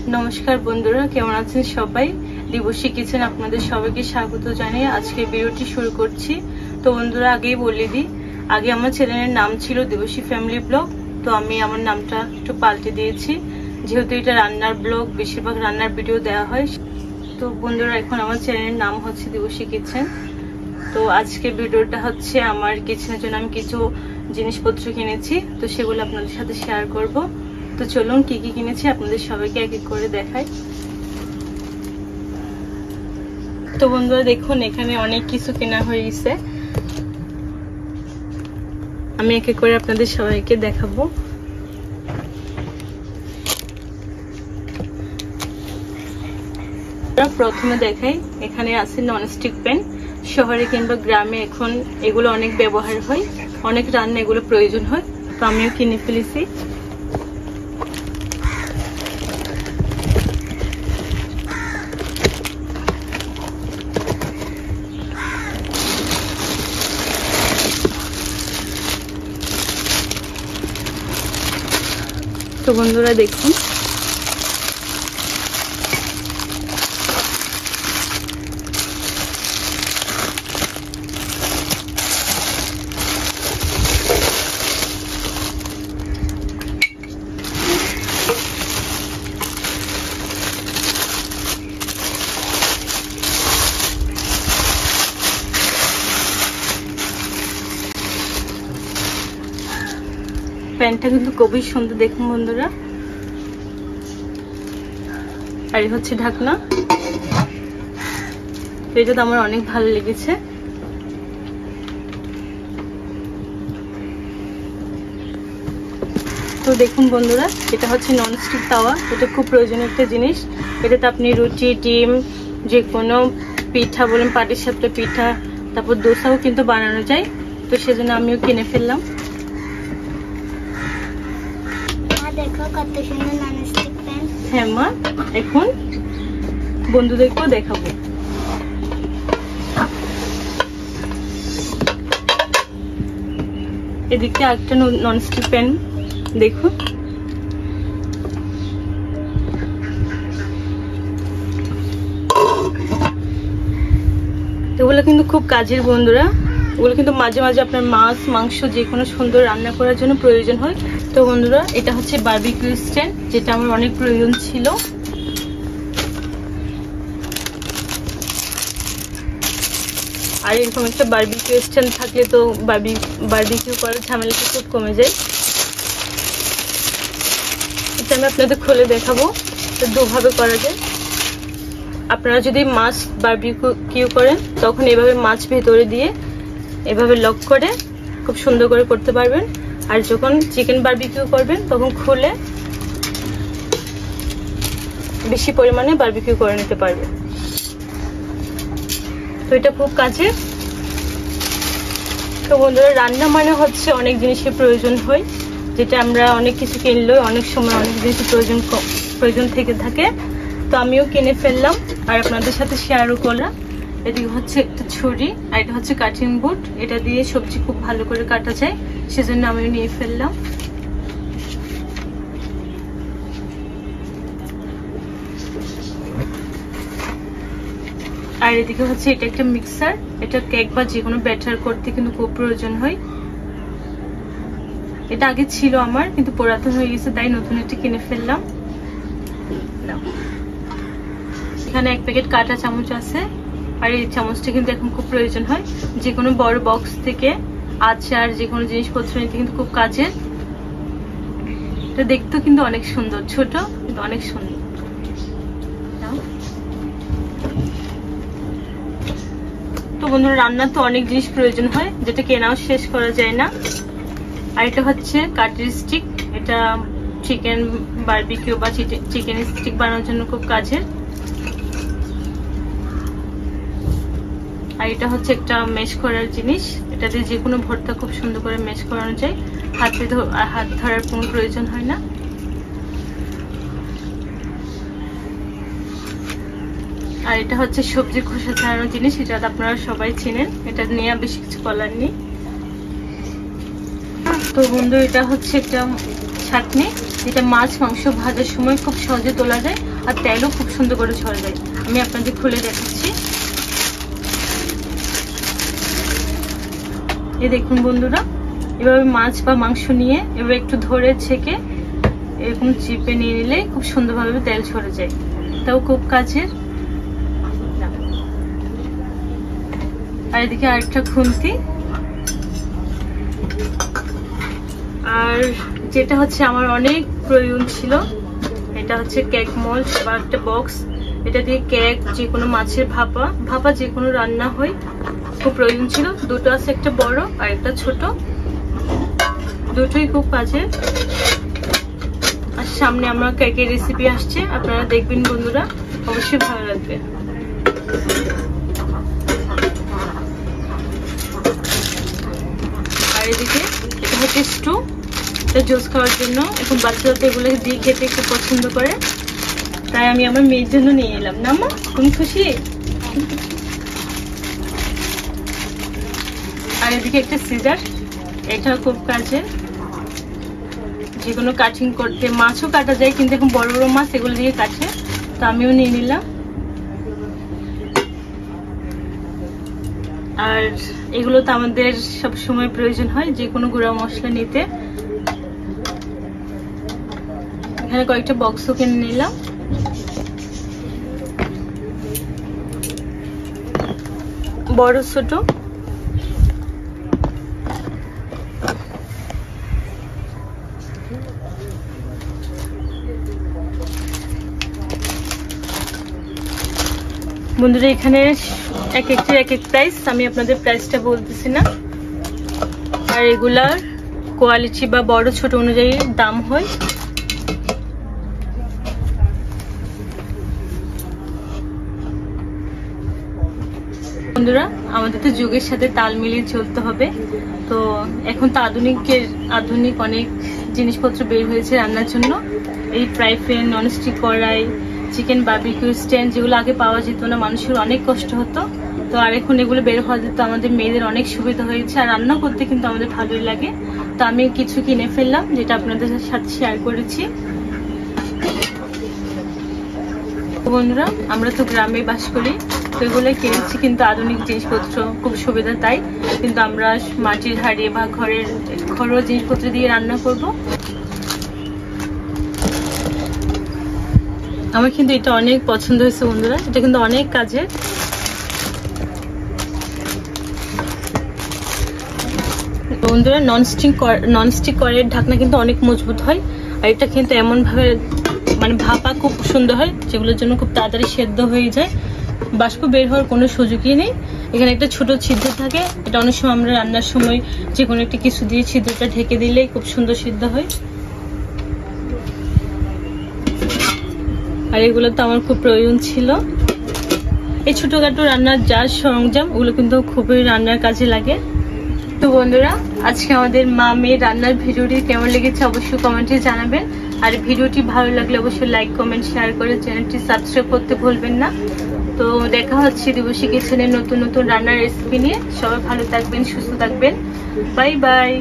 নমস্কার বন্ধুরা, কেমন আছেন সবাই? দিবসী কিচেন আপনাদের সবাইকে স্বাগত জানিয়ে আজকে ভিডিওটি শুরু করছি। তো বন্ধুরা, আগেই বলে দিই, আগে আমার চ্যানেলের নাম ছিল দিবসী ফ্যামিলি ব্লগ। তো আমি আমার নামটা একটু পাল্টে দিয়েছি, যেহেতু এটা রান্নার ব্লগ, বেশিরভাগ রান্নার ভিডিও দেওয়া হয়। তো বন্ধুরা, এখন আমার চ্যানেলের নাম হচ্ছে দিবসী কিচেন। তো আজকে ভিডিওটা হচ্ছে আমার কিচেনের জন্য আমি কিছু জিনিসপত্র কিনেছি, তো সেগুলো আপনাদের সাথে শেয়ার করব। তো চলুন কি কি কিনেছি আপনাদের সবাইকে এক এক করে দেখাই। তো বন্ধুরা দেখুন, এখানে অনেক কিছু কেনা হয়ে গেছে, আমি এক এক করে আপনাদের সবাইকে দেখাবো। প্রথমে দেখাই, এখানে আছে ননস্টিক প্যান। শহরে কিংবা গ্রামে এখন এগুলো অনেক ব্যবহার হয়, অনেক রান্না এগুলো প্রয়োজন হয়, তো আমিও কিনে ফেলেছি। তো বন্ধুরা দেখুন, প্যানটা কিন্তু খুবই সুন্দর, দেখুন বন্ধুরা। আর হচ্ছে ঢাকনা, এটা তো আমার অনেক ভালো লেগেছে। তো দেখুন বন্ধুরা, এটা হচ্ছে ননস্টিক তাওয়া। এটা খুব প্রয়োজনীয় একটা জিনিস। এটাতে আপনি রুটি, ডিম, যে কোনো পিঠা বলেন, পাটিসাপটা পিঠা, তারপর দোসাও কিন্তু বানানো যায়। তো সেজন্য আমিও কিনে ফেললাম। দেখো কত সুন্দর ননস্টিক প্যান। হ্যাঁ মা, এখন বন্ধুদেরকেও দেখাবো। এদিকে একটা ননস্টিক প্যান দেখুন। এগুলো কিন্তু খুব কাজের বন্ধুরা, ওগুলো কিন্তু মাঝে মাঝে আপনার মাছ, মাংস যে কোনো সুন্দর রান্না করার জন্য প্রয়োজন হয়। তো বন্ধুরা, এটা হচ্ছে বারবিকিউ স্ট্যান্ড, যেটা আমার অনেক প্রয়োজন ছিল। আর এরকম একটা বারবিকিউ স্ট্যান্ড থাকলে তো বারবিকিউ করার ঝামেলাটা খুব কমে যায়। এটা আমি আপনাদের খুলে দেখাবো, তো দুভাবে করা যায়। আপনারা যদি মাছ বারবিকিউ করেন, তখন এভাবে মাছ ভেতরে দিয়ে এভাবে লক করে খুব সুন্দর করে করতে পারবেন। আর যখন চিকেন বারবিকিউ করবেন, তখন খুলে বেশি পরিমাণে বারবিকিউ করে নিতে পারবেন। তো এটা খুব কাজের। তো বন্ধুরা, রান্না মানে হচ্ছে অনেক জিনিসের প্রয়োজন হয়, যেটা আমরা অনেক কিছু কিনলেও অনেক সময় অনেক জিনিসের প্রয়োজন থেকে থাকে। তো আমিও কিনে ফেললাম আর আপনাদের সাথে শেয়ারও করলাম। এদিকে হচ্ছে একটা ছুরি, আর এটা হচ্ছে কাটিং বোর্ড। এটা দিয়ে সবজি খুব ভালো করে কাটা যায়, সেজন্য আমিও নিয়ে ফেললাম। আর এদিকে হচ্ছে এটা একটা মিক্সার। এটা কেক বা যে কোনো ব্যাটার করতে কিন্তু খুব প্রয়োজন হয়। এটা আগে ছিল আমার, কিন্তু পুরাতন হয়ে গেছে, তাই নতুন একটা কিনে ফেললাম। এখানে এক প্যাকেট কাঁটা চামচ আছে, আর এই চামচটা কিন্তু এখন খুব প্রয়োজন হয় যে কোনো বড় বক্স থেকে আচার, যে কোনো জিনিসপত্র নিতে কিন্তু খুব কাজের। এটা দেখতেও কিন্তু অনেক সুন্দর, ছোট কিন্তু অনেক সুন্দর। তো বন্ধুরা, রান্নার তো অনেক জিনিস প্রয়োজন হয়, যেটা কেনাও শেষ করা যায় না। আর এটা হচ্ছে কাটার স্টিক। এটা চিকেন বারবিকিউ বা চিকেন স্টিক বানানোর জন্য খুব কাজের। আর এটা হচ্ছে একটা মেশ করার জিনিস। এটাতে যে কোনো ভর্তা খুব সুন্দর করে মেশ করানো যায়, হাত ধরার কোনো প্রয়োজন হয় না। আর এটা হচ্ছে সবজি খোসা ছাড়ানোর জিনিস, এটা আপনারা সবাই চেনেন, এটা নিয়ে বেশি কিছু বলার নেই। তো বন্ধু, এটা হচ্ছে একটা ছাঁকনি, যেটা মাছ মাংস ভাজার সময় খুব সহজে তোলা যায় আর তেলও খুব সুন্দর করে ঝরে যায়। আমি আপনাদের খুলে দেখাচ্ছি। এই দেখুন বন্ধুরা, এভাবে মাছ বা মাংস নিয়ে এভাবে একটু ধরে ছেঁকে এরকম চিপে নিয়ে নিলে খুব সুন্দরভাবে তেল ঝরে যায়। তাও খুব কাজের। আর এদিকে আরেকটা খুন্তি, আর যেটা হচ্ছে আমার অনেক প্রয়োজন ছিল, এটা হচ্ছে কেক মোল্ড বা একটা বক্স। এটা দিয়ে কেক, যে কোনো মাছের ভাপা যে কোনো রান্না হয়, খুব প্রয়োজন ছিল। দুটো আছে, একটা বড় আর একটা ছোট, দুটোই খুব কাজের। আর সামনে আমার কেকের রেসিপি আসছে, আপনারা দেখবেন বন্ধুরা, অবশ্যই ভালো লাগবে। আর এদিকে এটা হচ্ছে স্টু, এটা জুস খাওয়ার জন্য। এখন বাচ্চারা তো এগুলো দিয়ে খেতে খুব পছন্দ করে, তাই আমি আমার মেয়ের জন্য নিয়ে এলাম। না মা, তুমি খুশি? আর এদিকে একটা সিজার, এটা খুব কাজের, যে কোনো কাটিং করতে। মাছও কাটা যায়, কিন্তু এখন বড় বড় মাছ এগুলো দিয়ে কাটে, তো আমিও নিয়ে নিলাম। আর এগুলো তো আমাদের সব সময় প্রয়োজন হয়, যে কোনো গুঁড়া মশলা নিতে। এখানে কয়েকটা বক্সও কিনে নিলাম। বড় ছোট। বন্ধুরা, এখানে এক একটির এক এক প্রাইস, আমি আপনাদের প্রাইসটা বলতেছি না। আর এগুলার কোয়ালিটি বা বড় ছোট অনুযায়ী দাম হয়। বন্ধুরা, আমাদের তো যুগের সাথে তাল মিলিয়ে চলতে হবে। তো এখন তো আধুনিক অনেক জিনিসপত্র বের হয়েছে রান্নার জন্য। এই ফ্রাই প্যান, ননস্টিক কড়াই, চিকেন বারবিকিউ স্ট্যান্ড, যেগুলো আগে পাওয়া যেত না, মানুষের অনেক কষ্ট হতো। তো আর এখন এগুলো বের হওয়া যেত, আমাদের মেয়েদের অনেক সুবিধা হয়েছে। আর রান্না করতে কিন্তু আমাদের ভালোই লাগে। তো আমি কিছু কিনে ফেললাম, যেটা আপনাদের সাথে শেয়ার করেছি। বন্ধুরা, আমরা তো গ্রামে বাস করি, তো এগুলো কিনেছি, কিন্তু আধুনিক জিনিসপত্র খুব সুবিধা, তাই কিন্তু আমরা মাটির হাঁড়ি বা ঘরোয়া জিনিসপত্র দিয়ে রান্না করব। আমার কিন্তু এটা অনেক পছন্দ হয়েছে বন্ধুরা, এটা কিন্তু অনেক কাজের। বন্ধুরা, ননস্টিক কড়াইয়ের ঢাকনা কিন্তু অনেক মজবুত হয়। আর এটা কিন্তু এমন ভাবে মানে ভাপা খুব সুন্দর হয়, যেগুলোর জন্য খুব তাড়াতাড়ি সেদ্ধ হয়ে যায়, বাষ্প বের হওয়ার কোনো সুযোগই নেই। এখানে একটা ছোট ছিদ্র থাকে, এটা অনেক সময় আমরা রান্নার সময় যে কোনো একটা কিছু দিয়ে ছিদ্রটা ঢেকে দিলেই খুব সুন্দর সিদ্ধ হয়। আর এগুলো তো আমার খুব প্রয়োজন ছিল। এই ছোটখাটো রান্নার যা সরঞ্জাম, ওগুলো কিন্তু খুবই রান্নার কাজে লাগে। তো বন্ধুরা, আজকে আমাদের মা মেয়ে রান্নার ভিডিওটি কেমন লেগেছে অবশ্যই কমেন্টে জানাবেন। আর ভিডিওটি ভালো লাগলে অবশ্যই লাইক, কমেন্ট, শেয়ার করে চ্যানেলটি সাবস্ক্রাইব করতে ভুলবেন না। তো দেখা হচ্ছে দিবসী কিচেনের নতুন নতুন রান্নার রেসিপি নিয়ে। সবাই ভালো থাকবেন, সুস্থ থাকবেন। Bye bye.